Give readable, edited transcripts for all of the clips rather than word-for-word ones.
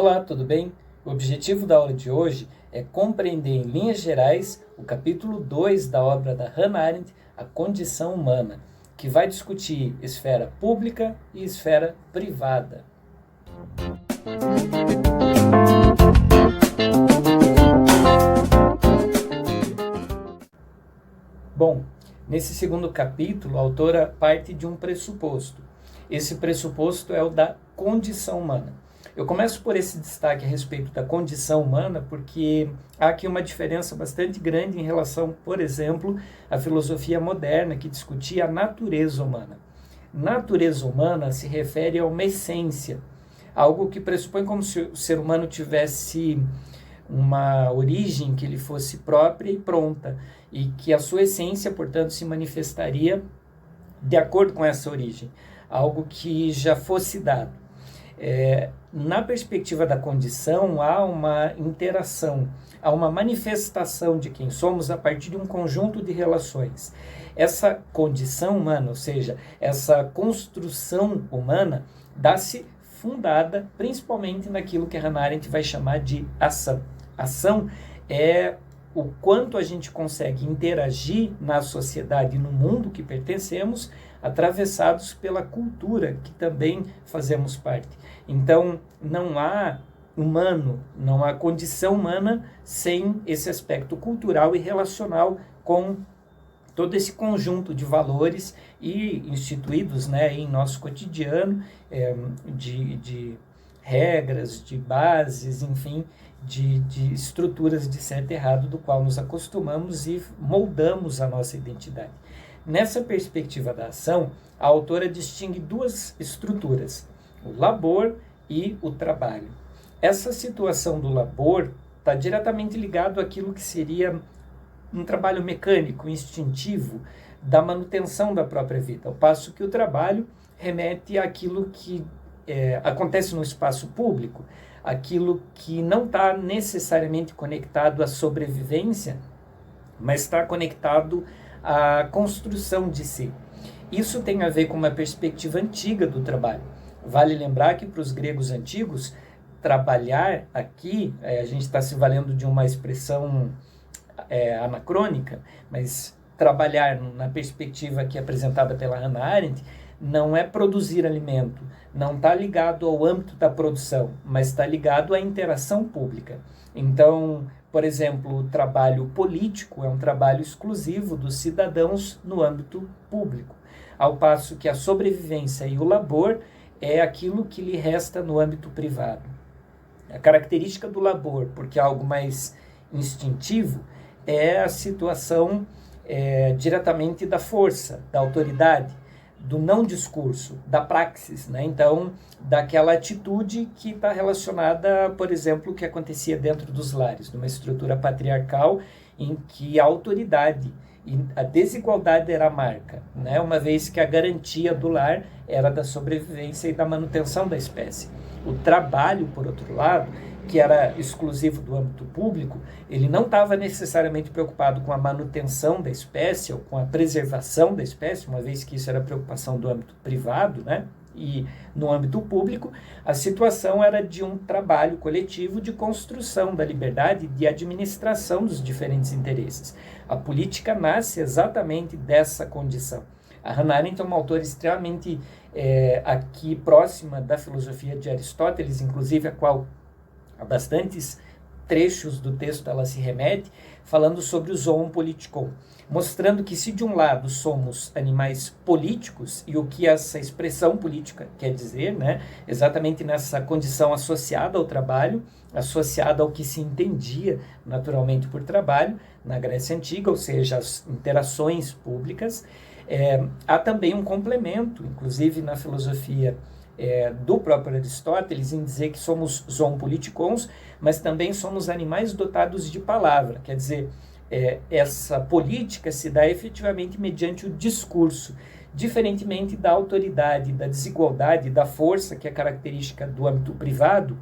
Olá, tudo bem? O objetivo da aula de hoje é compreender em linhas gerais o capítulo 2 da obra da Hannah Arendt, A Condição Humana, que vai discutir esfera pública e esfera privada. Bom, nesse segundo capítulo, a autora parte de um pressuposto. Esse pressuposto é o da condição humana. Eu começo por esse destaque a respeito da condição humana, porque há aqui uma diferença bastante grande em relação, por exemplo, à filosofia moderna, que discutia a natureza humana. Natureza humana se refere a uma essência, algo que pressupõe como se o ser humano tivesse uma origem que lhe fosse própria e pronta, e que a sua essência, portanto, se manifestaria de acordo com essa origem, algo que já fosse dado. Na perspectiva da condição, há uma interação, há uma manifestação de quem somos a partir de um conjunto de relações. Essa condição humana, ou seja, essa construção humana, dá-se fundada principalmente naquilo que a Hannah Arendt vai chamar de ação. Ação é o quanto a gente consegue interagir na sociedade e no mundo que pertencemos, atravessados pela cultura que também fazemos parte. Então, não há humano, não há condição humana sem esse aspecto cultural e relacional com todo esse conjunto de valores e instituídos, em nosso cotidiano, de regras, de bases, enfim, de estruturas de certo e errado, do qual nos acostumamos e moldamos a nossa identidade. Nessa perspectiva da ação, a autora distingue duas estruturas, o labor e o trabalho. Essa situação do labor está diretamente ligado àquilo que seria um trabalho mecânico, instintivo, da manutenção da própria vida, ao passo que o trabalho remete àquilo que acontece no espaço público, aquilo que não está necessariamente conectado à sobrevivência, mas está conectado à construção de si. Isso tem a ver com uma perspectiva antiga do trabalho. Vale lembrar que para os gregos antigos, trabalhar aqui, a gente está se valendo de uma expressão anacrônica, mas trabalhar na perspectiva aqui apresentada pela Hannah Arendt, não é produzir alimento, não está ligado ao âmbito da produção, mas está ligado à interação pública. Então, por exemplo, o trabalho político é um trabalho exclusivo dos cidadãos no âmbito público, ao passo que a sobrevivência e o labor é aquilo que lhe resta no âmbito privado. A característica do labor, porque é algo mais instintivo, é a situação diretamente da força, da autoridade, do não discurso, da praxis, então, daquela atitude que está relacionada, por exemplo, o que acontecia dentro dos lares, numa estrutura patriarcal em que a autoridade e a desigualdade era a marca, uma vez que a garantia do lar era da sobrevivência e da manutenção da espécie. O trabalho, por outro lado, que era exclusivo do âmbito público, ele não estava necessariamente preocupado com a manutenção da espécie ou com a preservação da espécie, uma vez que isso era preocupação do âmbito privado, e no âmbito público, a situação era de um trabalho coletivo de construção da liberdade e de administração dos diferentes interesses. A política nasce exatamente dessa condição. A Hannah Arendt é uma autora extremamente aqui próxima da filosofia de Aristóteles, inclusive a qual há bastantes trechos do texto ela se remete, falando sobre o zoon politikon, mostrando que se de um lado somos animais políticos, e o que essa expressão política quer dizer, exatamente nessa condição associada ao trabalho, associada ao que se entendia naturalmente por trabalho, na Grécia Antiga, ou seja, as interações públicas, há também um complemento, inclusive na filosofia do próprio Aristóteles, em dizer que somos zoon politikons, mas também somos animais dotados de palavra, quer dizer, essa política se dá efetivamente mediante o discurso, diferentemente da autoridade, da desigualdade, da força, que é característica do âmbito privado.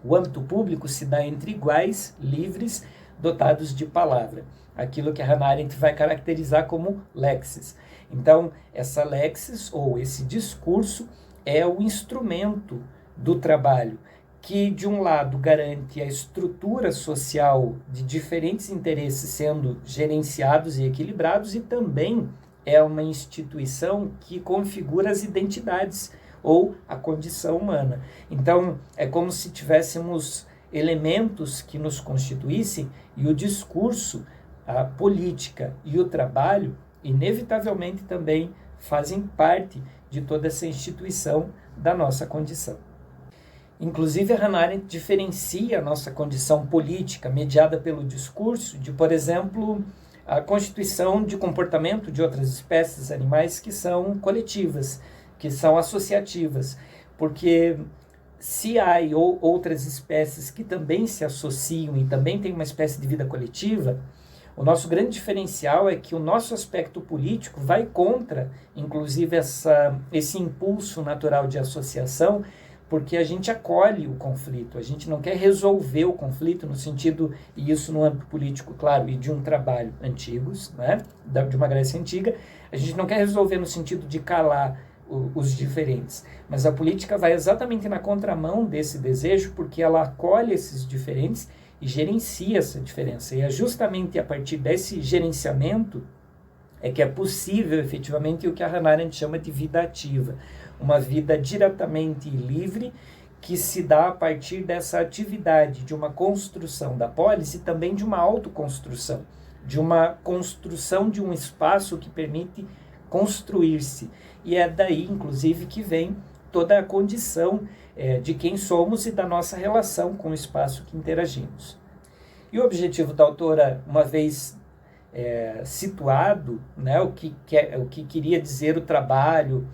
O âmbito público se dá entre iguais, livres, dotados de palavra, aquilo que a Hannah Arendt vai caracterizar como lexis. Então, essa lexis, ou esse discurso, é o instrumento do trabalho, que, de um lado, garante a estrutura social de diferentes interesses sendo gerenciados e equilibrados, e também é uma instituição que configura as identidades ou a condição humana. Então, é como se tivéssemos elementos que nos constituíssem, e o discurso, a política e o trabalho, inevitavelmente também fazem parte de toda essa instituição da nossa condição. Inclusive, a Hannah Arendt diferencia a nossa condição política, mediada pelo discurso, de, por exemplo, a constituição de comportamento de outras espécies animais que são coletivas, que são associativas, porque se há outras espécies que também se associam e também têm uma espécie de vida coletiva, o nosso grande diferencial é que o nosso aspecto político vai contra, inclusive, esse impulso natural de associação, porque a gente acolhe o conflito, a gente não quer resolver o conflito no sentido, e isso no âmbito político, claro, e de um trabalho antigos, né, de uma Grécia antiga, a gente não quer resolver no sentido de calar os diferentes, mas a política vai exatamente na contramão desse desejo, porque ela acolhe esses diferentes e gerencia essa diferença, e é justamente a partir desse gerenciamento é que é possível efetivamente o que a Hannah Arendt chama de vida ativa, uma vida diretamente livre que se dá a partir dessa atividade de uma construção da polis e também de uma autoconstrução, de uma construção de um espaço que permite construir-se. E é daí, inclusive, que vem toda a condição de quem somos e da nossa relação com o espaço que interagimos. E o objetivo da autora, uma vez situado, né, o que queria dizer o trabalho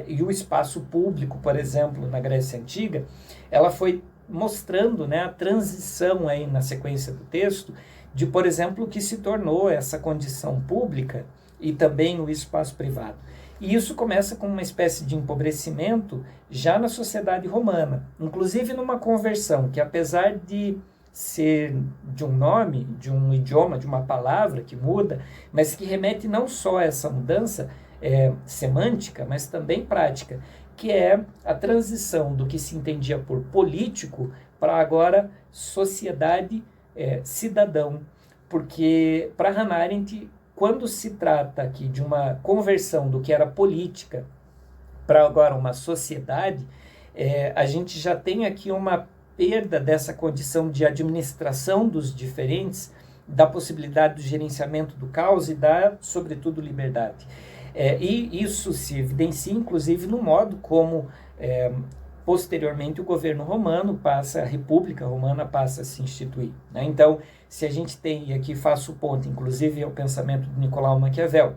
e o espaço público, por exemplo, na Grécia Antiga, ela foi mostrando, né, a transição aí na sequência do texto de, por exemplo, o que se tornou essa condição pública e também o espaço privado. E isso começa com uma espécie de empobrecimento já na sociedade romana, inclusive numa conversão que, apesar de ser de um nome, de um idioma, de uma palavra que muda, mas que remete não só a essa mudança semântica, mas também prática, que é a transição do que se entendia por político para agora sociedade cidadão. Porque para Hannah Arendt, quando se trata aqui de uma conversão do que era política para agora uma sociedade, a gente já tem aqui uma perda dessa condição de administração dos diferentes, da possibilidade do gerenciamento do caos e da, sobretudo, liberdade. E isso se evidencia, inclusive, no modo como, posteriormente, o governo romano a República Romana passa a se instituir, né? Então, se a gente tem, e aqui faço o ponto, inclusive, ao pensamento de Nicolau Maquiavel,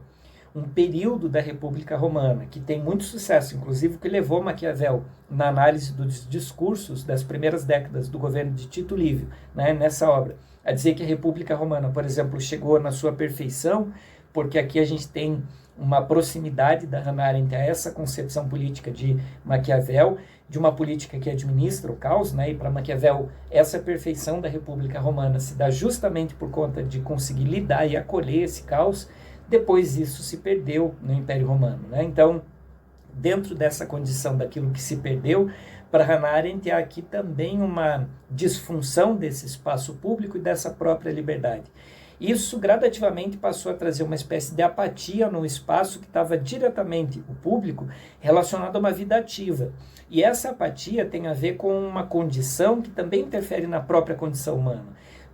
um período da República Romana que tem muito sucesso, inclusive o que levou Maquiavel na análise dos discursos das primeiras décadas do governo de Tito Livio, né, nessa obra, a dizer que a República Romana, por exemplo, chegou na sua perfeição, porque aqui a gente tem uma proximidade da Hannah Arendt a essa concepção política de Maquiavel, de uma política que administra o caos, né? E para Maquiavel, essa perfeição da República Romana se dá justamente por conta de conseguir lidar e acolher esse caos. Depois isso se perdeu no Império Romano, né? Então, dentro dessa condição daquilo que se perdeu, para Hannah Arendt há aqui também uma disfunção desse espaço público e dessa própria liberdade. Isso gradativamente passou a trazer uma espécie de apatia no espaço que estava diretamente, o público, relacionado a uma vida ativa. E essa apatia tem a ver com uma condição que também interfere na própria condição humana.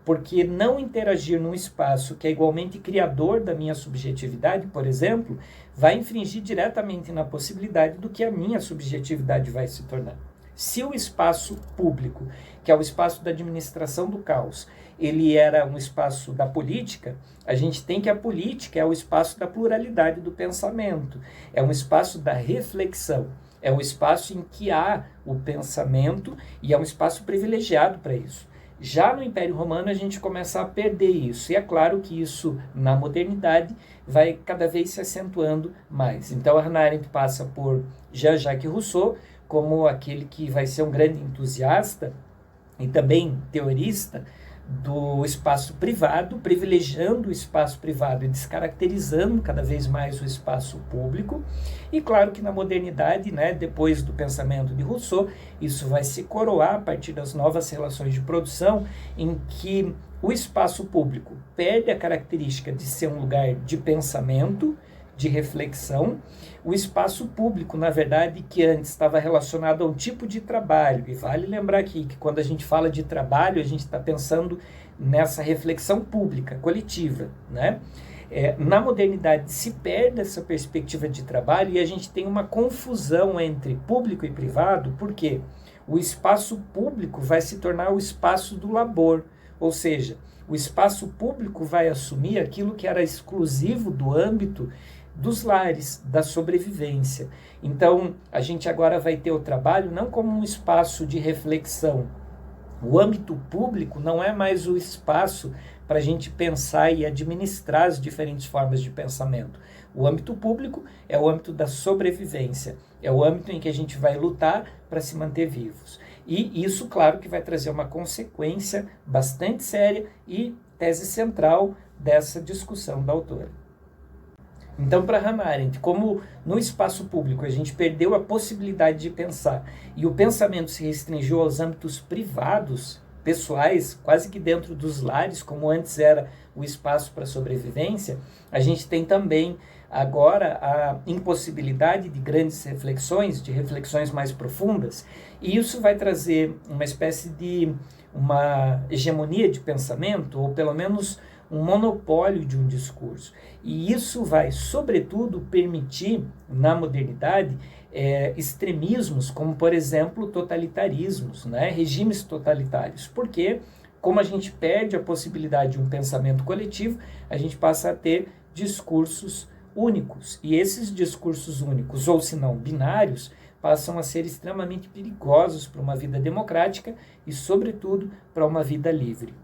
Porque não interagir num espaço que é igualmente criador da minha subjetividade, por exemplo, vai infringir diretamente na possibilidade do que a minha subjetividade vai se tornar. Se o espaço público, que é o espaço da administração do caos, ele era um espaço da política, a gente tem que a política é o espaço da pluralidade do pensamento, é um espaço da reflexão, é um espaço em que há o pensamento e é um espaço privilegiado para isso. Já no Império Romano a gente começa a perder isso, e é claro que isso na modernidade vai cada vez se acentuando mais. Então a Hannah Arendt passa por Jean-Jacques Rousseau como aquele que vai ser um grande entusiasta e também teorista do espaço privado, privilegiando o espaço privado e descaracterizando cada vez mais o espaço público. E claro que na modernidade, né, depois do pensamento de Rousseau, isso vai se coroar a partir das novas relações de produção, em que o espaço público perde a característica de ser um lugar de pensamento, de reflexão. O espaço público, na verdade, que antes estava relacionado a um tipo de trabalho, e vale lembrar aqui que quando a gente fala de trabalho, a gente está pensando nessa reflexão pública, coletiva, né? Na modernidade se perde essa perspectiva de trabalho e a gente tem uma confusão entre público e privado, porque o espaço público vai se tornar o espaço do labor, ou seja, o espaço público vai assumir aquilo que era exclusivo do âmbito dos lares, da sobrevivência. Então, a gente agora vai ter o trabalho não como um espaço de reflexão. O âmbito público não é mais o espaço para a gente pensar e administrar as diferentes formas de pensamento. O âmbito público é o âmbito da sobrevivência, é o âmbito em que a gente vai lutar para se manter vivos. E isso, claro, que vai trazer uma consequência bastante séria e tese central dessa discussão da autora. Então, para Hannah Arendt, como no espaço público a gente perdeu a possibilidade de pensar e o pensamento se restringiu aos âmbitos privados, pessoais, quase que dentro dos lares, como antes era o espaço para sobrevivência, a gente tem também agora a impossibilidade de grandes reflexões, de reflexões mais profundas, e isso vai trazer uma espécie de uma hegemonia de pensamento, ou pelo menos um monopólio de um discurso. E isso vai, sobretudo, permitir, na modernidade, extremismos, como, por exemplo, totalitarismos, né? Regimes totalitários. Porque, como a gente perde a possibilidade de um pensamento coletivo, a gente passa a ter discursos únicos. E esses discursos únicos, ou se não binários, passam a ser extremamente perigosos para uma vida democrática e, sobretudo, para uma vida livre.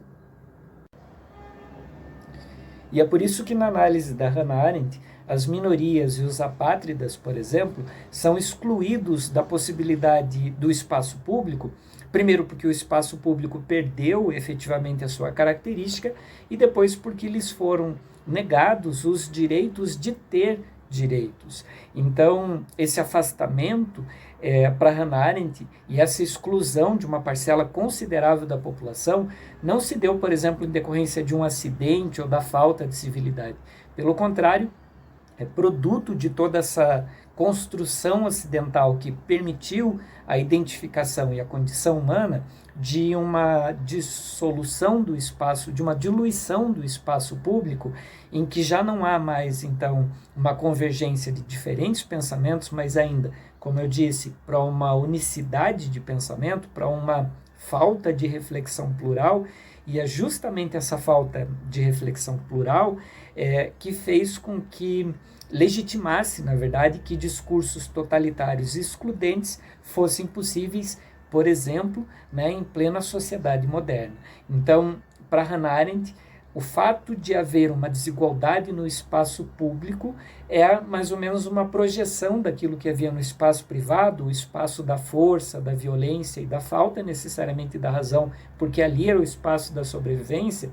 E é por isso que na análise da Hannah Arendt, as minorias e os apátridas, por exemplo, são excluídos da possibilidade do espaço público, primeiro porque o espaço público perdeu efetivamente a sua característica e depois porque lhes foram negados os direitos de ter direitos. Então, esse afastamento para Hannah Arendt e essa exclusão de uma parcela considerável da população não se deu, por exemplo, em decorrência de um acidente ou da falta de civilidade. Pelo contrário, é produto de toda essa construção ocidental que permitiu a identificação e a condição humana de uma dissolução do espaço, de uma diluição do espaço público, em que já não há mais, então, uma convergência de diferentes pensamentos, mas ainda, como eu disse, para uma unicidade de pensamento, para uma falta de reflexão plural, e é justamente essa falta de reflexão plural que fez com que legitimasse, na verdade, que discursos totalitários e excludentes fossem possíveis, por exemplo, né, em plena sociedade moderna. Então, para Hannah Arendt, o fato de haver uma desigualdade no espaço público é mais ou menos uma projeção daquilo que havia no espaço privado, o espaço da força, da violência e da falta necessariamente da razão, porque ali era o espaço da sobrevivência,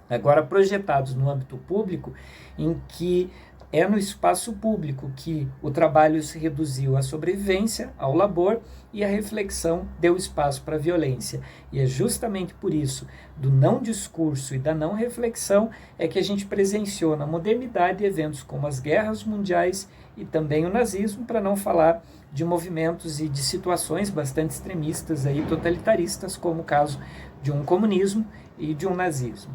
agora projetados no âmbito público, em que é no espaço público que o trabalho se reduziu à sobrevivência, ao labor, e a reflexão deu espaço para a violência. E é justamente por isso, do não discurso e da não reflexão, é que a gente presenciou na modernidade eventos como as guerras mundiais e também o nazismo, para não falar de movimentos e de situações bastante extremistas, aí, totalitaristas, como o caso de um comunismo e de um nazismo.